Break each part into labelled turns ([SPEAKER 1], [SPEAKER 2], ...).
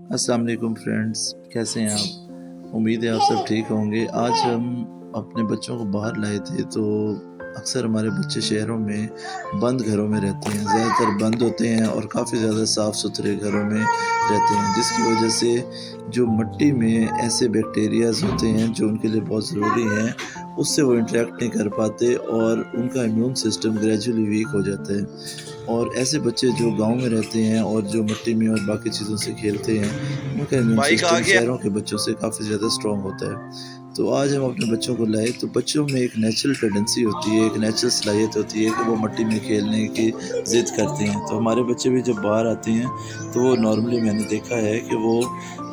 [SPEAKER 1] अस्सलाम वालेकुम फ्रेंड्स, कैसे हैं आप? उम्मीद है आप सब ठीक होंगे। आज हम अपने बच्चों को बाहर लाए थे, तो अक्सर हमारे बच्चे शहरों में बंद घरों में रहते हैं, ज़्यादातर बंद होते हैं और काफ़ी ज़्यादा साफ़ सुथरे घरों में रहते हैं, जिसकी वजह से जो मिट्टी में ऐसे बैक्टीरियाज़ होते हैं जो उनके लिए बहुत ज़रूरी हैं, उससे वो इंटरेक्ट नहीं कर पाते और उनका इम्यून सिस्टम ग्रेजुअली वीक हो जाता है। और ऐसे बच्चे जो गाँव में रहते हैं और जो मिट्टी में और बाकी चीज़ों से खेलते हैं, उनका इम्यून
[SPEAKER 2] बाइक आ
[SPEAKER 1] सिस्टम
[SPEAKER 2] गया।
[SPEAKER 1] शहरों के बच्चों से काफ़ी ज़्यादा स्ट्रॉन्ग होता है। तो आज हम अपने बच्चों को लाए, तो बच्चों में एक नेचुरल टेंडेंसी होती है, एक नेचुरल सलाहियत होती है कि वो मिट्टी में खेलने की ज़िद करते हैं। तो हमारे बच्चे भी जब बाहर आते हैं, तो वो नॉर्मली मैंने देखा है कि वो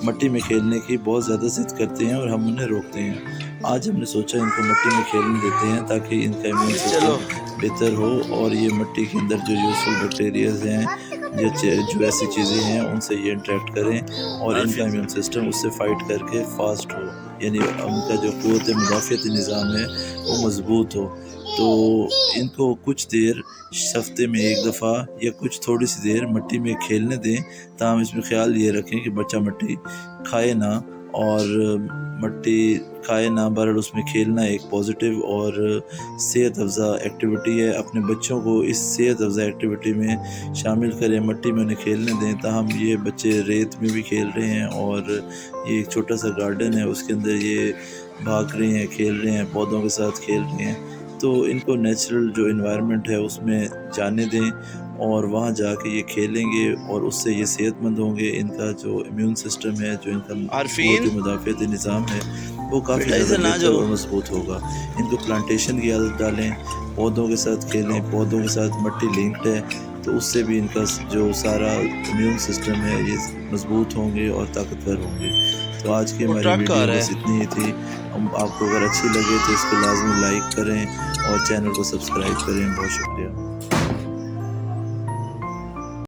[SPEAKER 1] मिट्टी में खेलने की बहुत ज़्यादा ज़िद करते हैं और हम उन्हें रोकते हैं। आज हमने सोचा इनको मिट्टी में खेलने देते हैं ताकि इनका इम्यून
[SPEAKER 2] चलो
[SPEAKER 1] सिस्टम बेहतर हो और ये मिट्टी के अंदर जो यूज़फुल बैक्टीरियाज़ हैं, जो ऐसी चीज़ें हैं, उनसे ये इंटरेक्ट करें और इनका इम्यून सिस्टम उससे फ़ाइट करके फास्ट हो, यानी उनका जो क़ुव्वत मुदाफ़ियती निज़ाम है वो मज़बूत हो। तो इनको कुछ देर हफ़्ते में 1 दफ़ा या कुछ थोड़ी सी देर मिट्टी में खेलने दें, ताहम इसमें ख़्याल ये रखें कि बच्चा मिट्टी खाए ना, और मिट्टी खाए ना, बहरहाल उसमें खेलना एक पॉजिटिव और सेहत अफ़ज़ा एक्टिविटी है। अपने बच्चों को इस सेहत अफ़ज़ा एक्टिविटी में शामिल करें, मिट्टी में उन्हें खेलने दें। ताहम ये बच्चे रेत में भी खेल रहे हैं और ये एक छोटा सा गार्डन है, उसके अंदर ये भाग रहे हैं, खेल रहे हैं, पौधों के साथ खेल रहे हैं। तो इनको नेचुरल जो एनवायरनमेंट है उसमें जाने दें और वहाँ जाके ये खेलेंगे और उससे ये सेहतमंद होंगे। इनका जो इम्यून सिस्टम है, जो इनका क़ुव्वत मुदाफ़ियती निज़ाम है, वो काफ़ी ज़्यादा बेहतर और मज़बूत होगा। इनको प्लांटेशन की आदत डालें, पौधों के साथ खेलें, पौधों के साथ मिट्टी लिंक्ड है, तो उससे भी इनका जो सारा इम्यून सिस्टम है ये मज़बूत होंगे और ताकतवर होंगे। तो आज की हमारी वीडियो बस इतनी ही थी। आपको अगर अच्छी लगे तो इसको लाज़मी लाइक करें और चैनल को सब्सक्राइब करें। बहुत शुक्रिया।